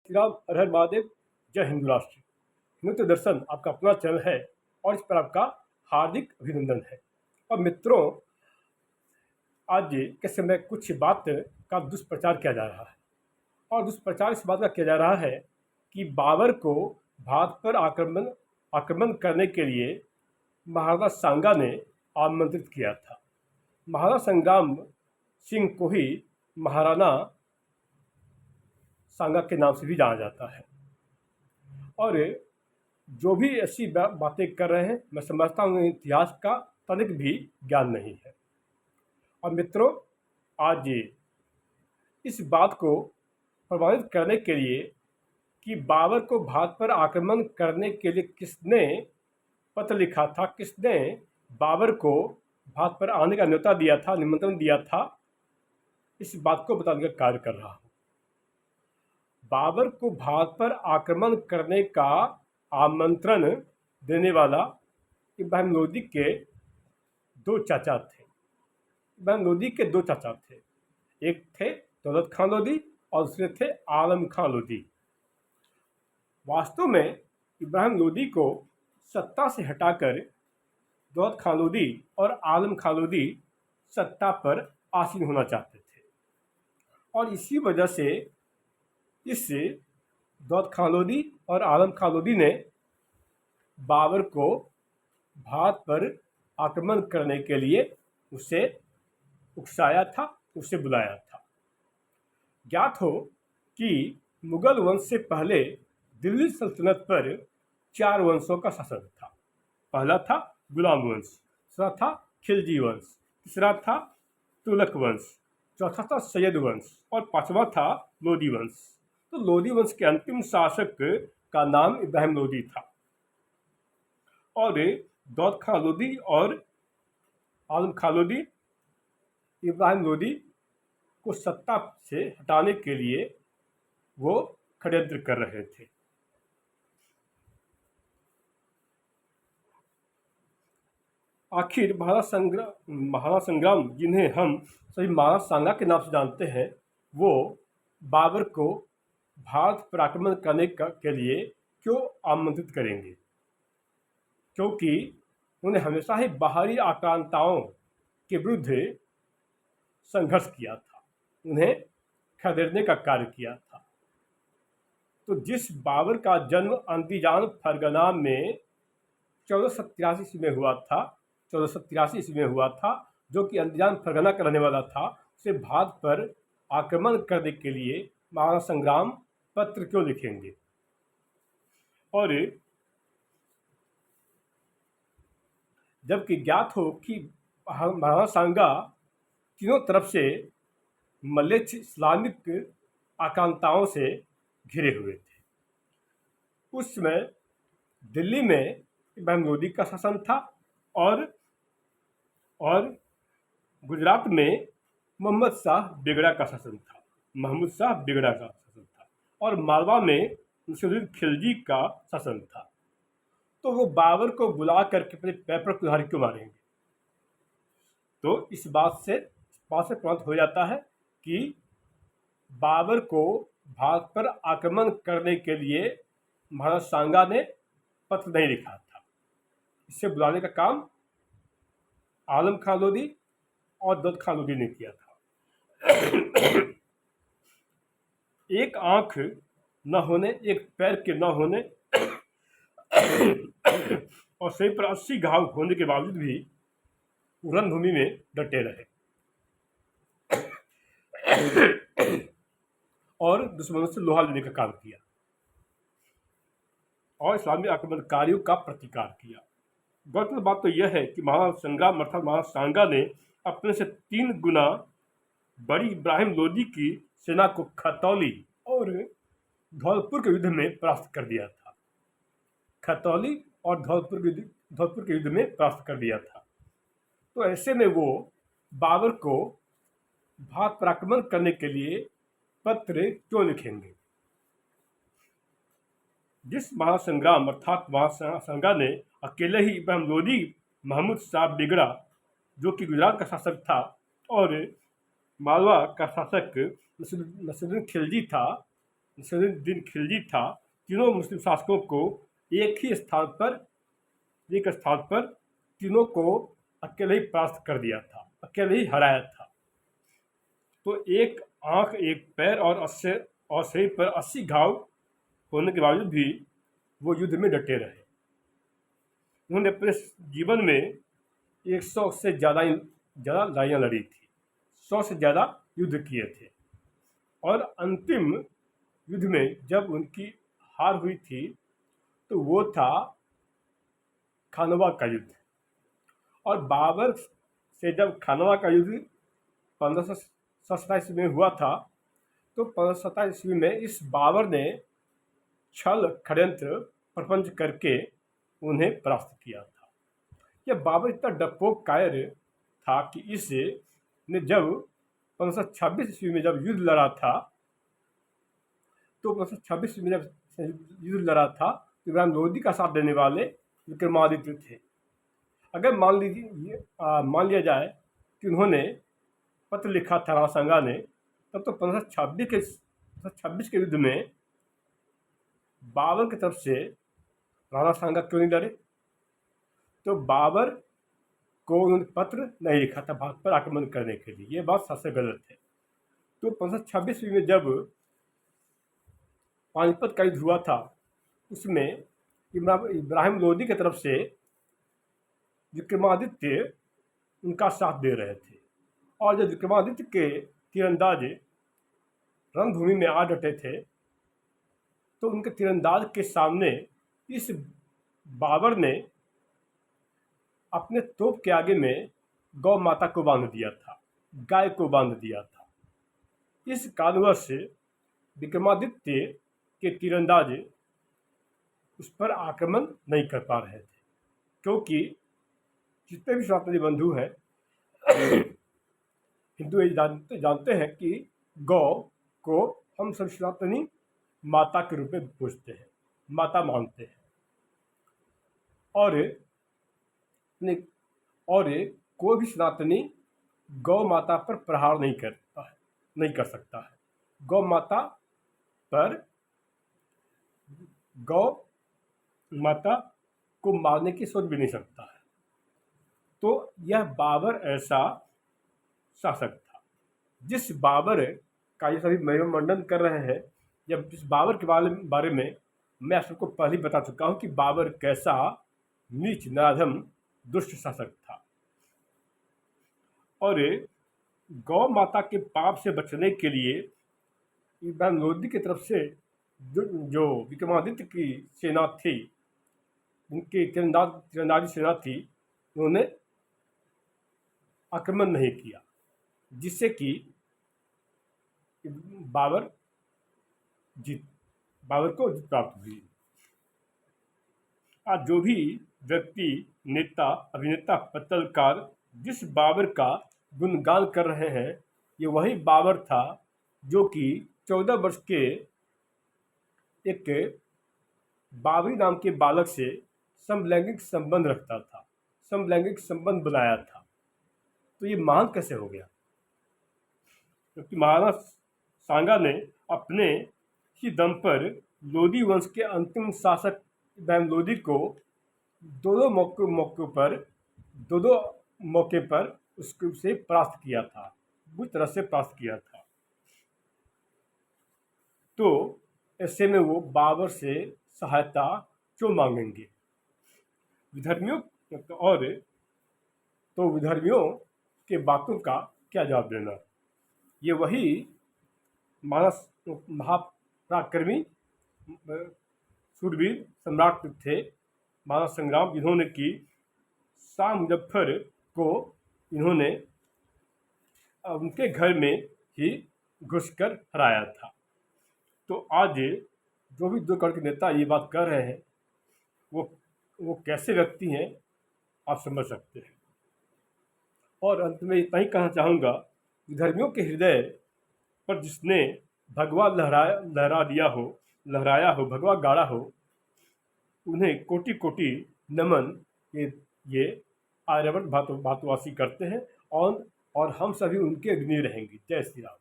श्री राम, हर हर महादेव, जय हिंदू राष्ट्र। हिंदुत्व दर्शन आपका अपना चैनल है और इस पर आपका हार्दिक अभिनंदन है। और मित्रों, आज के समय कुछ बात का दुष्प्रचार किया जा रहा है और दुष्प्रचार इस बात का किया जा रहा है कि बाबर को भारत पर आक्रमण करने के लिए महाराणा सांगा ने आमंत्रित किया था। महाराणा संग्राम सिंह को ही महाराणा सांगा के नाम से भी जाना जाता है। और जो भी ऐसी बातें कर रहे हैं, मैं समझता हूँ इतिहास का तनिक भी ज्ञान नहीं है। और मित्रों, आज इस बात को प्रमाणित करने के लिए कि बाबर को भारत पर आक्रमण करने के लिए किसने पत्र लिखा था, किसने बाबर को भारत पर आने का न्योता दिया था, निमंत्रण दिया था, इस बात को बताने का कार्य कर रहा हूँ। बाबर को भारत पर आक्रमण करने का आमंत्रण देने वाला इब्राहिम लोदी के दो चाचा थे। इब्राहिम लोदी के दो चाचा थे, एक थे दौलत खान लोदी और दूसरे थे आलम खान लोदी। वास्तव में इब्राहिम लोदी को सत्ता से हटाकर दौलत खान लोदी और आलम खान लोदी सत्ता पर आसीन होना चाहते थे और इसी वजह से इस दौलत खान लोदी और आलम खान लोदी ने बाबर को भारत पर आक्रमण करने के लिए उसे उकसाया था, उसे बुलाया था। ज्ञात हो कि मुगल वंश से पहले दिल्ली सल्तनत पर 4 वंशों का शासन था। पहला था गुलाम वंश, दूसरा था खिलजी वंश, तीसरा था तुगलक वंश, चौथा था सैयद वंश और पांचवा था लोदी वंश। तो लोदी वंश के अंतिम शासक का नाम इब्राहिम लोदी था और दौलत खान लोदी और आलम खान लोदी इब्राहिम लोदी को सत्ता से हटाने के लिए वो षड्यंत्र कर रहे थे। आखिर महाराणा संग्राम, जिन्हें हम सभी महाराणा सांगा के नाम से जानते हैं, वो बाबर को भारत पर आक्रमण करने के लिए क्यों आमंत्रित करेंगे? क्योंकि उन्होंने हमेशा ही बाहरी आक्रांताओं के विरुद्ध संघर्ष किया था, उन्हें खदेड़ने का कार्य किया था। तो जिस बाबर का जन्म अंदीजान फरगना में 1483 ईस्वी में हुआ था, 1483 ईस्वी में हुआ था, जो कि अंदीजान फरगना का रहने वाला था, उसे भारत पर आक्रमण करने के लिए महाराणा संग्राम पत्र क्यों लिखेंगे? और जबकि ज्ञात हो कि महाराणा सांगा तीनों तरफ से मलेच्छ इस्लामिक आक्रांताओं से घिरे हुए थे। उस समय दिल्ली में इब्राहिम लोदी का शासन था और गुजरात में मोहम्मद शाह बेगड़ा का शासन था, और मालवा में नसीरुद्दीन खिलजी का शासन था। तो वो बाबर को बुला करके अपने पैर पर कुल्हाड़ी क्यों मारेंगे? तो इस बात से प्रमाणित हो जाता है कि बाबर को भारत पर आक्रमण करने के लिए महाराणा सांगा ने पत्र नहीं लिखा था। इसे बुलाने का काम आलम खान लोदी और दौलत खान लोदी ने किया था। एक आंख न होने, एक पैर के न होने और शरीर पर 80 घाव होने के बावजूद भी रणभूमि में डटे रहे और दुश्मनों से लोहा लेने का काम किया और इस्लामी आक्रमणकारियों का प्रतिकार किया। गौरतलब बात तो यह है कि महाराणा संग्राम अर्थात महाराणा सांगा ने अपने से 3 गुना बड़ी इब्राहिम लोदी की सेना को खतौली और धौलपुर के युद्ध में परास्त कर दिया था। खतौली और धौलपुर के युद्ध में परास्त कर दिया था। तो ऐसे में वो बाबर को भारत पर आक्रमण करने के लिए पत्र क्यों लिखेंगे? जिस महासंग्राम अर्थात महाराणा सांगा ने अकेले ही इब्राहिम लोदी, महमूद शाह बेगड़ा जो कि गुजरात का शासक था और मालवा का शासक नसीरुद्दीन खिलजी था, नसीरुद्दीन खिलजी था, तीनों मुस्लिम शासकों को एक स्थान पर तीनों को अकेले ही परास्त कर दिया था, अकेले ही हराया था। तो एक आंख, एक पैर और शरीर पर 80 घाव होने के बावजूद भी वो युद्ध में डटे रहे। उन्होंने अपने जीवन में 100 से ज़्यादा लड़ाइयाँ लड़ी थी, 100 से ज़्यादा युद्ध किए थे, और अंतिम युद्ध में जब उनकी हार हुई थी तो वो था खानवा का युद्ध। और बाबर से जब खानवा का युद्ध 1527 में हुआ था, तो 1527 ईस्वी में इस बाबर ने छल षड्यंत्र प्रपंच करके उन्हें परास्त किया था। यह बाबर इतना डरपोक कायर था कि इसने जब 1526 ईस्वी में जब युद्ध लड़ा था, तो 1526 ईस्वी में जब युद्ध लड़ा था तो इब्राहिम लोदी का साथ देने वाले विक्रमादित्य थे। अगर मान लिया जाए कि उन्होंने पत्र लिखा था राणा सांगा ने, तब तो 1526 के युद्ध में बाबर की तरफ से राणा सांगा क्यों नहीं लड़े? तो बाबर को उन्होंने पत्र नहीं लिखा था भारत पर आक्रमण करने के लिए, ये बात सबसे गलत है। तो 1526 में जब पानीपत का युद्ध हुआ था, उसमें इब्राहिम लोदी की तरफ से विक्रमादित्य उनका साथ दे रहे थे, और जब विक्रमादित्य के तीरंदाज रणभूमि में आ डटे थे, तो उनके तीरंदाज के सामने इस बाबर ने अपने तोप के आगे में गौ माता को बांध दिया था, गाय को बांध दिया था। इस कारणवश विक्रमादित्य के तीरंदाज उस पर आक्रमण नहीं कर पा रहे थे, क्योंकि जितने भी सनातनी बंधु हैं हिंदू ये जानते हैं कि गौ को हम सब सनातनी माता के रूप में पूजते हैं, माता मानते हैं, और कोई भी सनातनी गौ माता पर प्रहार नहीं कर सकता है। गौ माता को मारने की सोच भी नहीं सकता है। तो यह बाबर ऐसा शासक था। जिस बाबर का ये सभी महिमा मंडन कर रहे हैं, जब इस बाबर के बारे में मैं आप सबको पहले ही बता चुका हूँ कि बाबर कैसा नीच नराधम दुष्ट शासक था। और गौ माता के पाप से बचने के लिए इब्राहिम लोदी की तरफ से जो विक्रमादित्य की सेना थी, उनकी तीरंदाजी सेना थी, उन्होंने आक्रमण नहीं किया, जिससे कि बाबर को जीत प्राप्त हुई। आज जो भी व्यक्ति, नेता, अभिनेता, पत्रकार जिस बाबर का गुणगान कर रहे हैं, ये वही बाबर था जो कि 14 वर्ष के एक बाबरी नाम के बालक से समलैंगिक संबंध रखता था, समलैंगिक संबंध बनाया था। तो ये महान कैसे हो गया? क्योंकि महाराणा सांगा ने अपने ही दम पर लोदी वंश के अंतिम शासक इब्राहिम लोदी को दो मौके पर उससे परास्त किया था, बुरी तरह से परास्त किया था। तो ऐसे में वो बाबर से सहायता क्यों मांगेंगे? विधर्मियों के बातों का क्या जवाब देना? ये वही महापराक्रमी शूरवीर सम्राट थे, महाराणा संग्राम, जिन्होंने की शाह मुजफ्फर को इन्होंने उनके घर में ही घुसकर हराया था। तो आज जो भी 2 करोड़ के नेता ये बात कर रहे हैं, वो कैसे व्यक्ति हैं आप समझ सकते हैं। और अंत में इतना ही कहना चाहूँगा, विधर्मियों के हृदय पर जिसने भगवा लहराया हो, भगवा गाड़ा हो, उन्हें कोटि कोटि नमन। ये आर्यभट्ट भारतवासी करते हैं, और हम सभी उनके ऋणी रहेंगे। जय श्री राम।